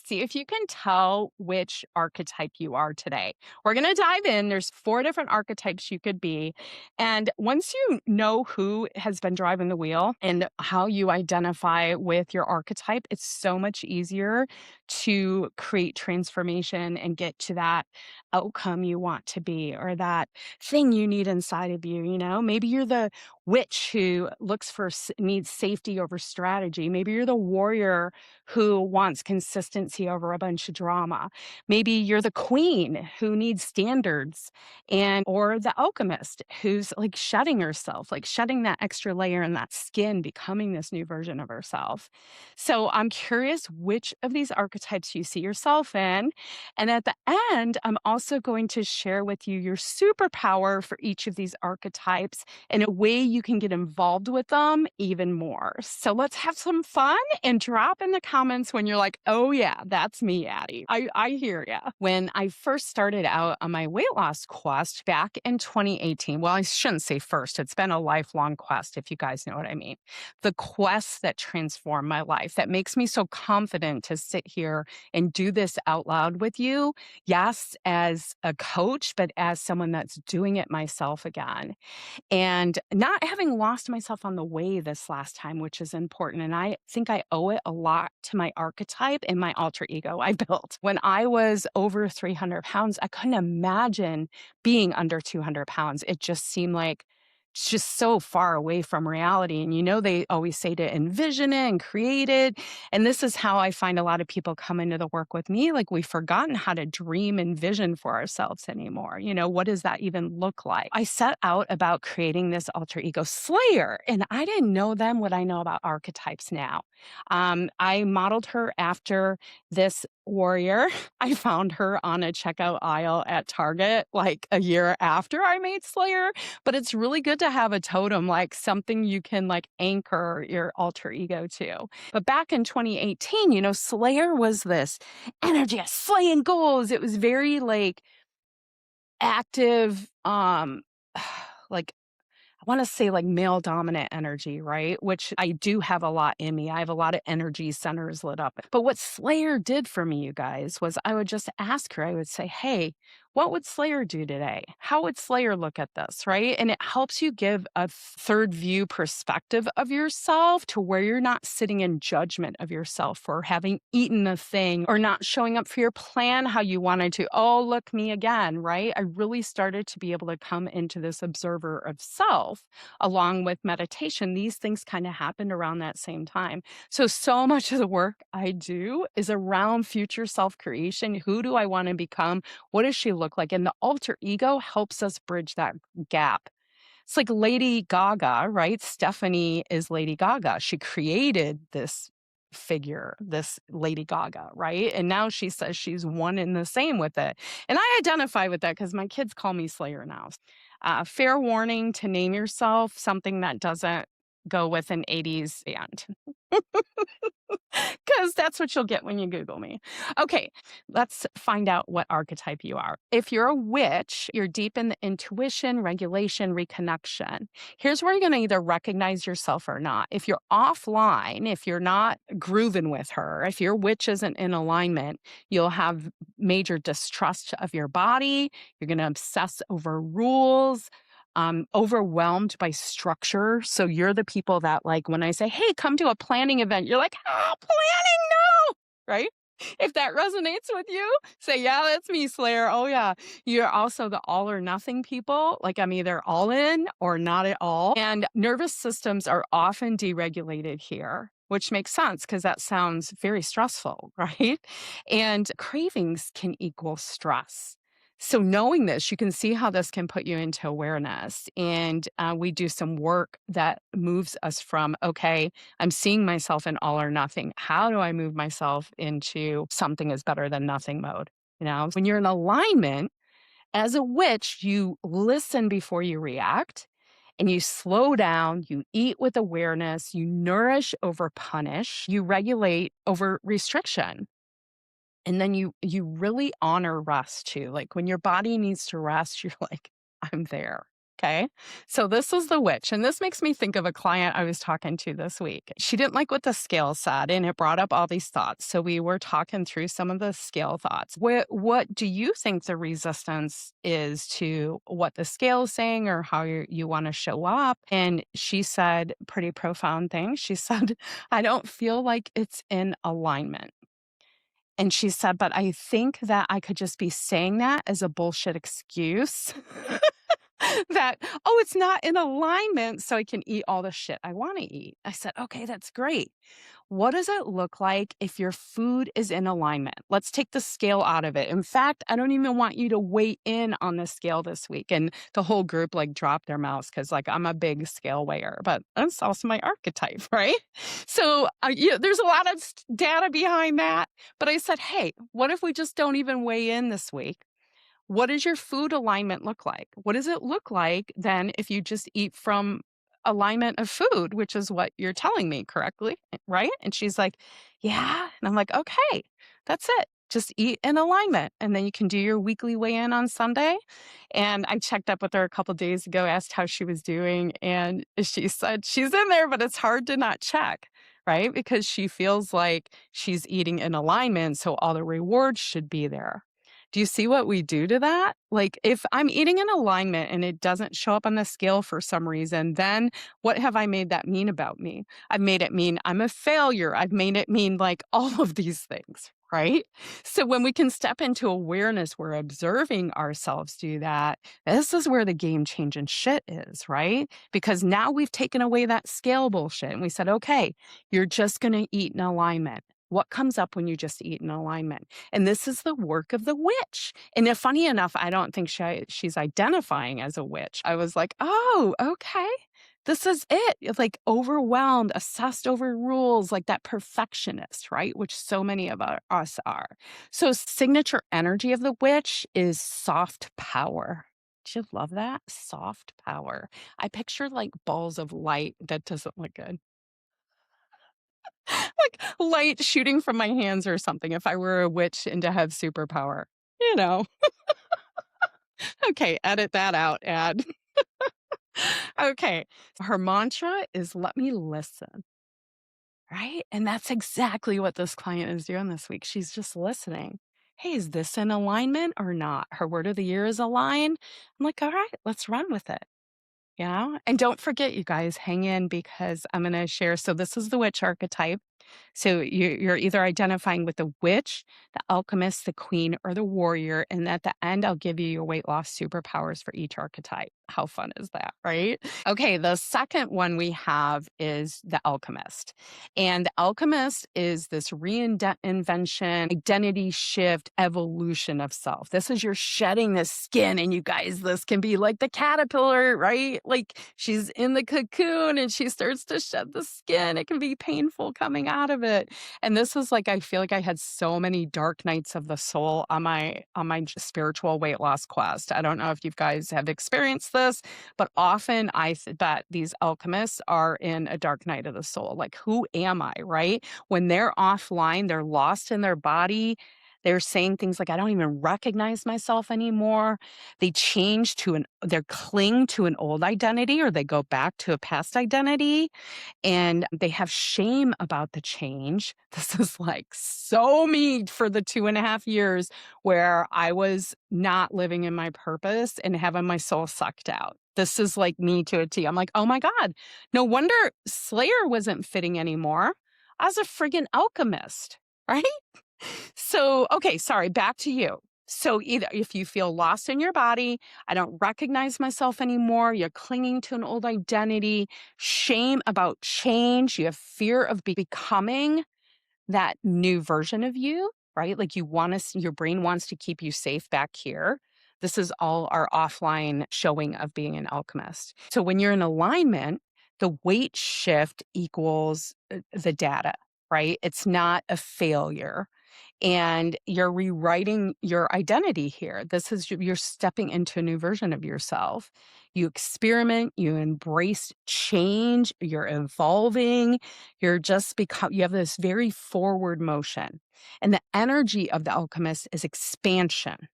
See if you can tell which archetype you are today. We're going to dive in. There's 4 different archetypes you could be. And once you know who has been driving the wheel and how you identify with your archetype, it's so much easier to create transformation and get to that outcome you want to be or that thing you need inside of you. Maybe you're the witch who needs safety over strategy. Maybe you're the warrior who wants consistency over a bunch of drama. Maybe you're the queen who needs standards or the alchemist who's like shedding herself, like shedding that extra layer in that skin, becoming this new version of herself. So I'm curious which of these archetypes you see yourself in. And at the end, I'm also going to share with you your superpower for each of these archetypes and a way you can get involved with them even more. So let's have some fun and drop in the comments when you're like, oh yeah, that's me, Addie. I hear ya. When I first started out on my weight loss quest back in 2018, well, I shouldn't say first, it's been a lifelong quest, if you guys know what I mean. The quest that transformed my life, that makes me so confident to sit here and do this out loud with you. Yes, as a coach, but as someone that's doing it myself again. And not having lost myself on the way this last time, which is important. And I think I owe it a lot to my archetype and my alter ego I built. When I was over 300 pounds, I couldn't imagine being under 200 pounds. It just seemed like it's just so far away from reality. And they always say to envision it and create it. And this is how I find a lot of people come into the work with me. Like we've forgotten how to dream and vision for ourselves anymore. What does that even look like? I set out about creating this alter ego Slayer, and I didn't know then what I know about archetypes now. I modeled her after this warrior. I found her on a checkout aisle at Target like a year after I made Slayer. But it's really good to have a totem, like something you can like anchor your alter ego to. But back in 2018, Slayer was this energy of slaying goals. It was very like active, like I want to say like male dominant energy, right? Which I do have a lot in me. I have a lot of energy centers lit up. But what Slayer did for me, you guys, was I would just ask her, I would say, hey, what would Slayer do today? How would Slayer look at this, right? And it helps you give a third view perspective of yourself to where you're not sitting in judgment of yourself for having eaten a thing or not showing up for your plan how you wanted to. Oh, look, me again, right? I really started to be able to come into this observer of self along with meditation. These things kind of happened around that same time. So much of the work I do is around future self creation. Who do I want to become? What does she look like? And the alter ego helps us bridge that gap. It's like Lady Gaga, right? Stephanie is Lady Gaga. She created this figure, this Lady Gaga, right? And now she says she's one and the same with it. And I identify with that because my kids call me Slayer now. Fair warning to name yourself something that doesn't go with an 80s band. Because that's what you'll get when you Google me. Okay, let's find out what archetype you are. If you're a witch, you're deep in the intuition, regulation, reconnection. Here's where you're going to either recognize yourself or not. If you're offline, if you're not grooving with her, if your witch isn't in alignment, you'll have major distrust of your body. You're going to obsess over rules. Overwhelmed by structure. So you're the people that like when I say, hey, come to a planning event, you're like, oh, planning, no, right? If that resonates with you, say, yeah, that's me, Slayer. Oh, yeah. You're also the all or nothing people. Like I'm either all in or not at all. And nervous systems are often deregulated here, which makes sense because that sounds very stressful, right? And cravings can equal stress. So knowing this, you can see how this can put you into awareness. And we do some work that moves us from, okay, I'm seeing myself in all or nothing. How do I move myself into something is better than nothing mode? When you're in alignment, as a witch, you listen before you react and you slow down, you eat with awareness, you nourish over punish, you regulate over restriction. And then you really honor rest too. Like when your body needs to rest, you're like, I'm there. Okay. So this is the witch. And this makes me think of a client I was talking to this week. She didn't like what the scale said, and it brought up all these thoughts. So we were talking through some of the scale thoughts. What do you think the resistance is to what the scale is saying or how you want to show up? And she said pretty profound things. She said, I don't feel like it's in alignment. And she said, but I think that I could just be saying that as a bullshit excuse. That, oh, it's not in alignment, so I can eat all the shit I want to eat. I said, okay, that's great. What does it look like if your food is in alignment? Let's take the scale out of it. In fact, I don't even want you to weigh in on the scale this week. And the whole group like dropped their mouths because like I'm a big scale weigher, but that's also my archetype, right? So there's a lot of data behind that. But I said, hey, what if we just don't even weigh in this week? What does your food alignment look like? What does it look like then if you just eat from alignment of food, which is what you're telling me correctly, right? And she's like, yeah. And I'm like, okay, that's it. Just eat in alignment. And then you can do your weekly weigh in on Sunday. And I checked up with her a couple days ago, asked how she was doing. And she said she's in there, but it's hard to not check, right? Because she feels like she's eating in alignment. So all the rewards should be there. Do you see what we do to that? Like, if I'm eating in alignment and it doesn't show up on the scale for some reason, then what have I made that mean about me? I've made it mean I'm a failure. I've made it mean like all of these things, right? So when we can step into awareness, we're observing ourselves do that. This is where the game changing shit is, right? Because now we've taken away that scale bullshit and we said, okay, you're just going to eat in alignment. What comes up when you just eat in alignment? And this is the work of the witch. And if, funny enough, I don't think she's identifying as a witch. I was like, oh, okay. This is it. It's like overwhelmed, obsessed over rules, like that perfectionist, right? Which so many of us are. So, signature energy of the witch is soft power. Do you love that? Soft power. I picture like balls of light that doesn't look good. Like light shooting from my hands or something if I were a witch and to have superpower. You know. Okay, edit that out, ad. Okay. Her mantra is let me listen. Right? And that's exactly what this client is doing this week. She's just listening. Hey, is this in alignment or not? Her word of the year is align. I'm like, all right, let's run with it. And don't forget, you guys, hang in because I'm going to share. So, this is the witch archetype. So you're either identifying with the witch, the alchemist, the queen, or the warrior. And at the end, I'll give you your weight loss superpowers for each archetype. How fun is that, right? Okay, the second one we have is the alchemist. And the alchemist is this reinvention, identity shift, evolution of self. This is you're shedding the skin. And you guys, this can be like the caterpillar, right? Like she's in the cocoon and she starts to shed the skin. It can be painful coming out of it. And this is like I feel like I had so many dark nights of the soul on my spiritual weight loss quest. I don't know if you guys have experienced this, but often bet these alchemists are in a dark night of the soul. Like, who am I, right? When they're offline, they're lost in their body. They're saying things like, I don't even recognize myself anymore. They they cling to an old identity or they go back to a past identity and they have shame about the change. This is like so me for the 2.5 years where I was not living in my purpose and having my soul sucked out. This is like me to a T. I'm like, oh my God, no wonder Slayer wasn't fitting anymore. I was a friggin' alchemist, right? So, okay, sorry, back to you. So either if you feel lost in your body, I don't recognize myself anymore, you're clinging to an old identity, shame about change, you have fear of becoming that new version of you, right? Like your brain wants to keep you safe back here. This is all our offline showing of being an alchemist. So when you're in alignment, the weight shift equals the data, right? It's not a failure and you're rewriting your identity here. This is you're stepping into a new version of yourself. You experiment, you embrace change, you're evolving, you have this very forward motion. And the energy of the alchemist is expansion.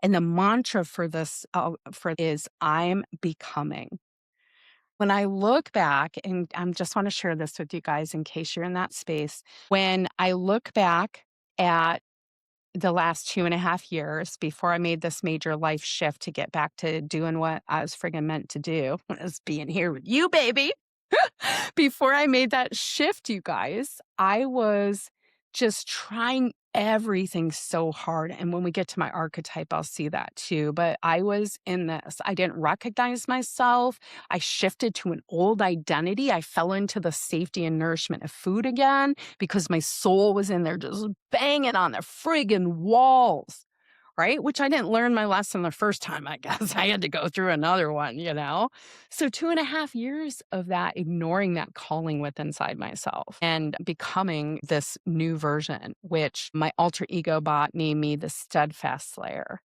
And the mantra for this for is I'm becoming. When I look back, and I just want to share this with you guys in case you're in that space. When I look back at the last 2.5 years before I made this major life shift to get back to doing what I was friggin' meant to do, was being here with you, baby. Before I made that shift, you guys, I was just trying everything so hard. And when we get to my archetype, I'll see that too. But I was in this. I didn't recognize myself. I shifted to an old identity. I fell into the safety and nourishment of food again because my soul was in there just banging on the friggin' walls. Right? Which I didn't learn my lesson the first time, I guess. I had to go through another one, you know? So 2.5 years of that, ignoring that calling within inside myself and becoming this new version, which my alter ego bot named me the steadfast slayer.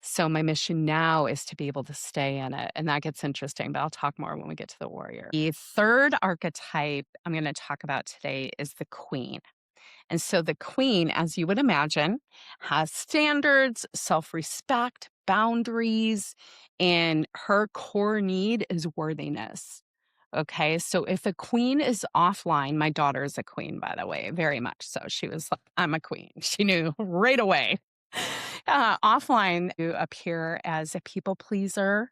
So my mission now is to be able to stay in it. And that gets interesting, but I'll talk more when we get to the warrior. The third archetype I'm going to talk about today is the queen. And so the queen, as you would imagine, has standards, self respect, boundaries, and her core need is worthiness. Okay. So if a queen is offline, my daughter is a queen, by the way, very much so. She was like, I'm a queen. She knew right away. Offline, you appear as a people pleaser.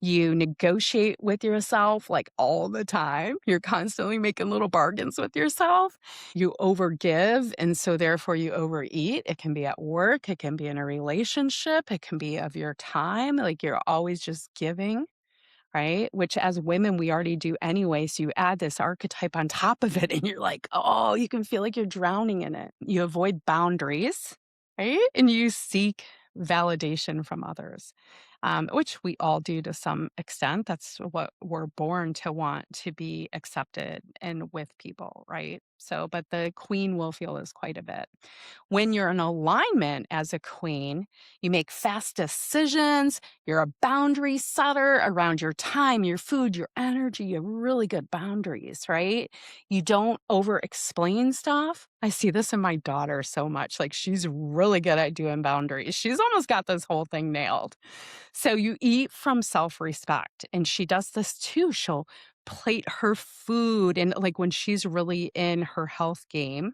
You negotiate with yourself like all the time. You're constantly making little bargains with yourself. You overgive, and so therefore you overeat. It can be at work, it can be in a relationship, it can be of your time. Like you're always just giving, right? Which as women, we already do anyway. So you add this archetype on top of it, and you're like, oh, you can feel like you're drowning in it. You avoid boundaries, right? And you seek validation from others, which we all do to some extent. That's what we're born to want, to be accepted and with people, right? So, but the queen will feel this quite a bit. When you're in alignment as a queen, you make fast decisions. You're a boundary setter around your time, your food, your energy. You have really good boundaries, right? You don't over explain stuff. I see this in my daughter so much. Like she's really good at doing boundaries. She's almost got this whole thing nailed. So you eat from self respect. And she does this too. She'll plate her food. And like when she's really in her health game,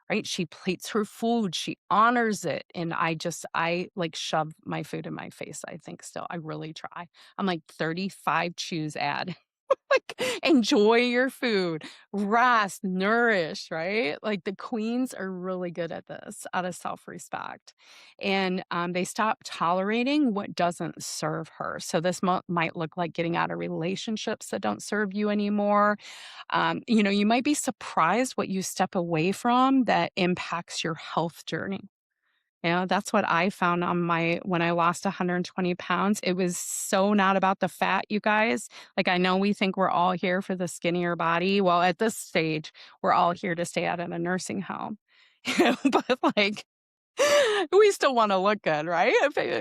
right? She plates her food, she honors it. And I like shove my food in my face, I think still. I really try. I'm like 35 chews ad. Like, enjoy your food, rest, nourish, right? Like the queens are really good at this out of self respect. And they stop tolerating what doesn't serve her. So this might look like getting out of relationships that don't serve you anymore. You might be surprised what you step away from that impacts your health journey. That's what I found when I lost 120 pounds. It was so not about the fat, you guys. Like, I know we think we're all here for the skinnier body. Well, at this stage, we're all here to stay out of a nursing home. But like, we still want to look good, right?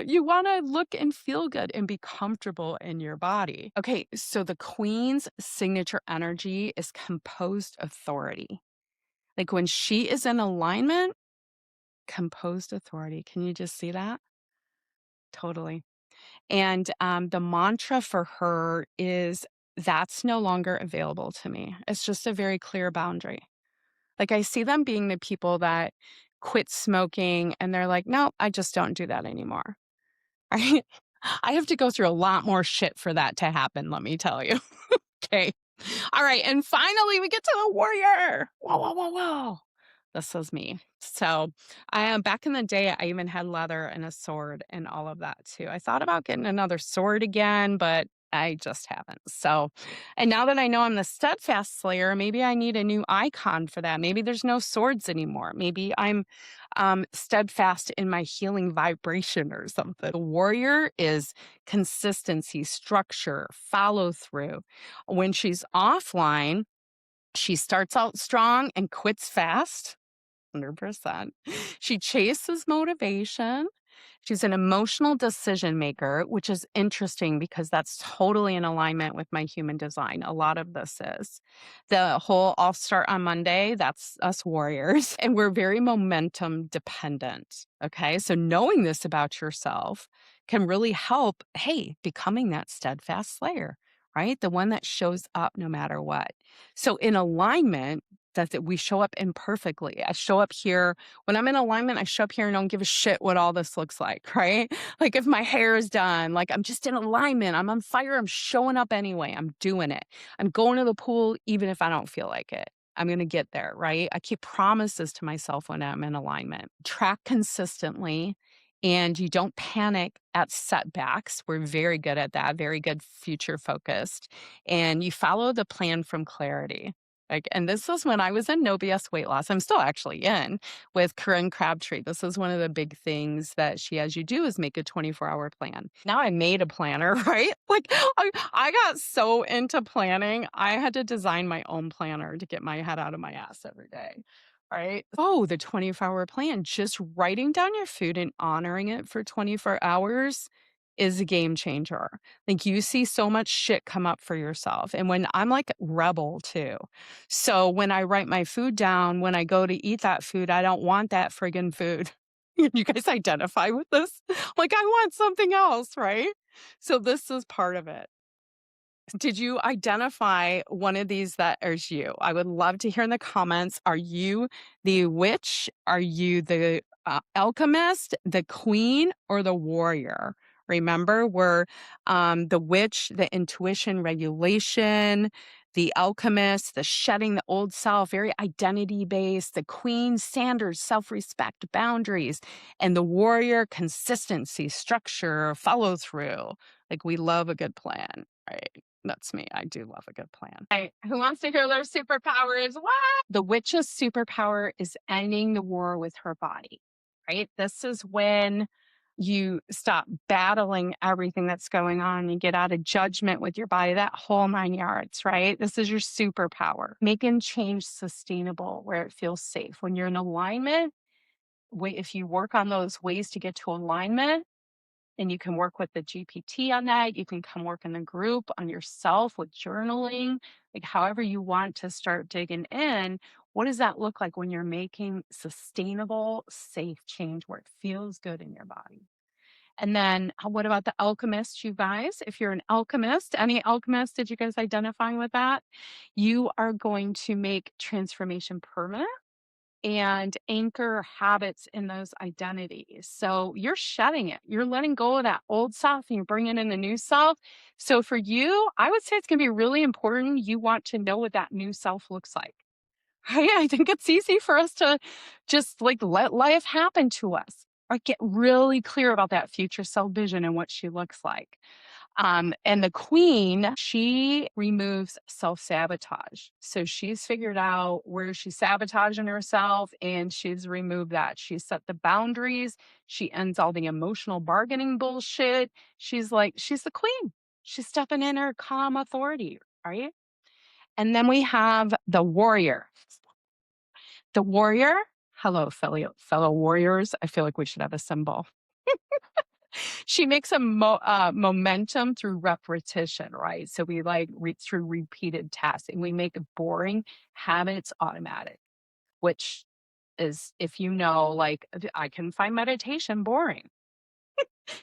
You want to look and feel good and be comfortable in your body. Okay, so the queen's signature energy is composed authority. Like when she is in alignment, composed authority. Can you just see that? Totally. And the mantra for her is that's no longer available to me. It's just a very clear boundary. Like I see them being the people that quit smoking and they're like, no, I just don't do that anymore. Right? I have to go through a lot more shit for that to happen, let me tell you. Okay. All right. And finally, we get to the warrior. Whoa, whoa, whoa, whoa. This was me. So I am back in the day, I even had leather and a sword and all of that too. I thought about getting another sword again, but I just haven't. So, and now that I know I'm the steadfast slayer, maybe I need a new icon for that. Maybe there's no swords anymore. Maybe I'm steadfast in my healing vibration or something. The warrior is consistency, structure, follow through. When she's offline, she starts out strong and quits fast. 100%. She chases motivation. She's an emotional decision maker, which is interesting because that's totally in alignment with my human design. A lot of this is the whole I'll start on Monday. That's us warriors. And we're very momentum dependent. Okay. So knowing this about yourself can really help, hey, becoming that steadfast slayer, right? The one that shows up no matter what. So in alignment, that we show up imperfectly. I show up here when I'm in alignment, I show up here and don't give a shit what all this looks like, right? Like if my hair is done, like I'm just in alignment, I'm on fire, I'm showing up anyway, I'm doing it. I'm going to the pool even if I don't feel like it. I'm going to get there, right? I keep promises to myself when I'm in alignment. Track consistently and you don't panic at setbacks. We're very good at that, very good future focused. And you follow the plan from clarity. Like, and this was when I was in No BS Weight Loss. I'm still actually in with Corinne Crabtree. This is one of the big things that she has you do is make a 24-hour plan. Now I made a planner, right? Like I got so into planning, I had to design my own planner to get my head out of my ass every day. Right. Oh, the 24-hour plan. Just writing down your food and honoring it for 24 hours is a game changer. Like you see so much shit come up for yourself. And when I'm like rebel too. So when I write my food down, when I go to eat that food, I don't want that friggin' food. You guys identify with this? Like I want something else, right? So this is part of it. Did you identify one of these that is you? I would love to hear in the comments. Are you the witch? Are you the alchemist, the queen, or the warrior? Remember, we're the witch, the intuition, regulation, the alchemist, the shedding the old self, very identity based, the queen, standards, self respect, boundaries, and the warrior, consistency, structure, follow through. Like we love a good plan, right? That's me. I do love a good plan. Hey, who wants to hear their superpowers? What? The witch's superpower is ending the war with her body, right? This is when you stop battling everything that's going on and get out of judgment with your body, that whole 9 yards, right? This is your superpower. Making change sustainable where it feels safe. When you're in alignment, if you work on those ways to get to alignment, and you can work with the GPT on that. You can come work in the group on yourself with journaling, like however you want to start digging in. What does that look like when you're making sustainable, safe change where it feels good in your body? And then what about the alchemist, you guys? If you're an alchemist, any alchemist, did you guys identify with that? You are going to make transformation permanent and anchor habits in those identities. So you're shedding it. You're letting go of that old self and you're bringing in the new self. So for you, I would say it's going to be really important. You want to know what that new self looks like. Right? I think it's easy for us to just like let life happen to us or get really clear about that future self vision and what she looks like. And the queen, she removes self-sabotage. So she's figured out where she's sabotaging herself and she's removed that. She's set the boundaries. She ends all the emotional bargaining bullshit. She's the queen. She's stepping in her calm authority, right? And then we have the warrior. The warrior, hello, fellow warriors. I feel like we should have a symbol. She makes a momentum through repetition, right? So we like through repeated tasks and we make boring habits automatic, which is, if you know, like I can find meditation boring.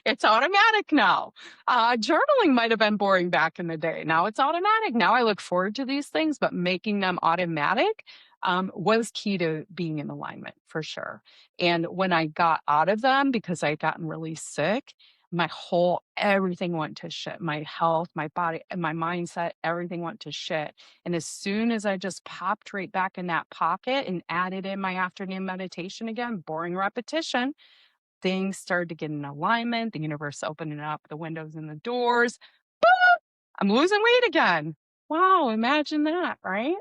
It's automatic now. Journaling might have been boring back in the day. Now it's automatic. Now I look forward to these things, but making them automatic was key to being in alignment for sure. And when I got out of them because I'd gotten really sick, everything went to shit. My health, my body, and my mindset, everything went to shit. And as soon as I just popped right back in that pocket and added in my afternoon meditation again, boring repetition, things started to get in alignment, the universe opening up the windows and the doors. Boop! I'm losing weight again. Wow, imagine that, right?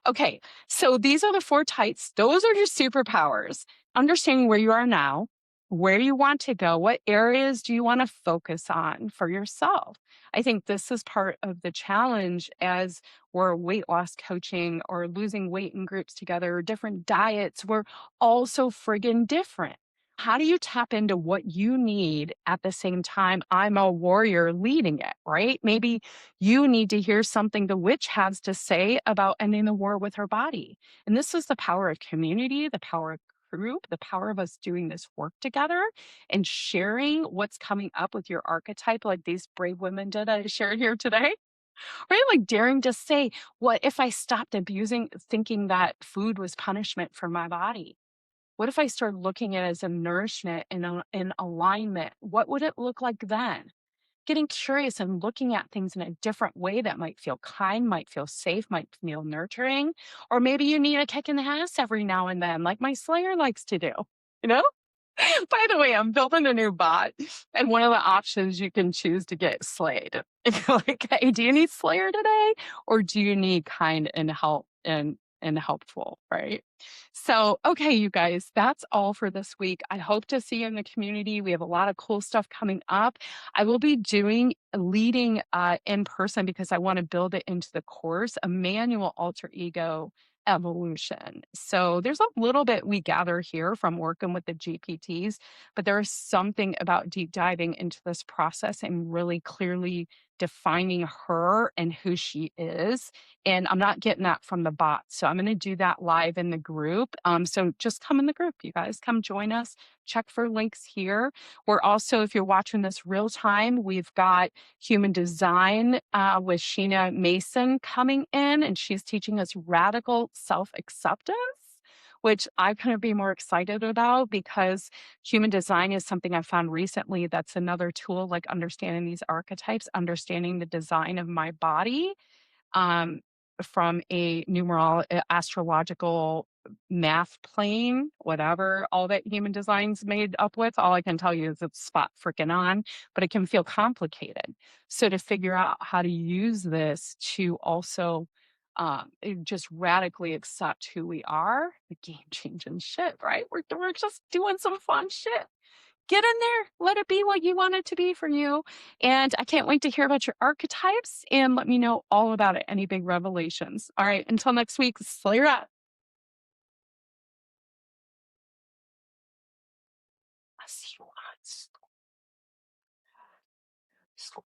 Okay, so these are the 4 types. Those are your superpowers. Understanding where you are now, where you want to go, what areas do you want to focus on for yourself? I think this is part of the challenge as we're weight loss coaching or losing weight in groups together or different diets. We're all so friggin' different. how do you tap into what you need at the same time I'm a warrior leading it, right? Maybe you need to hear something the witch has to say about ending the war with her body. And this is the power of community, the power of group, the power of us doing this work together and sharing what's coming up with your archetype, like these brave women did I shared here today. Right? Like daring to say, what if I stopped abusing, thinking that food was punishment for my body? What if I started looking at it as a nourishment and in alignment? What would it look like then? Getting curious and looking at things in a different way that might feel kind, might feel safe, might feel nurturing. Or maybe you need a kick in the ass every now and then, like my Slayer likes to do. You know? By the way, I'm building a new bot, and one of the options you can choose to get slayed. If you're like, hey, do you need Slayer today? Or do you need kind and help and helpful, right? So, okay, you guys, that's all for this week. I hope to see you in the community. We have a lot of cool stuff coming up. I will be doing leading in person because I want to build it into the course, a manual alter ego evolution. So there's a little bit we gather here from working with the GPTs, but there is something about deep diving into this process and really clearly defining her and who she is. And I'm not getting that from the bot. So I'm going to do that live in the group. So just come in the group, you guys. Come join us. Check for links here. We're also, if you're watching this real time, we've got human design with Sheena Mason coming in, and she's teaching us radical self acceptance, which I couldn't be more excited about because human design is something I found recently. That's another tool, like understanding these archetypes, understanding the design of my body um, from a astrological math plane, whatever, all that human design's made up with. All I can tell you is it's spot freaking on, but it can feel complicated. So to figure out how to use this to also just radically accept who we are, the game changing shit, right? We're just doing some fun shit. Get in there, let it be what you want it to be for you. And I can't wait to hear about your archetypes and let me know all about it. Any big revelations. All right, until next week, Slayer out. I'll see you on school.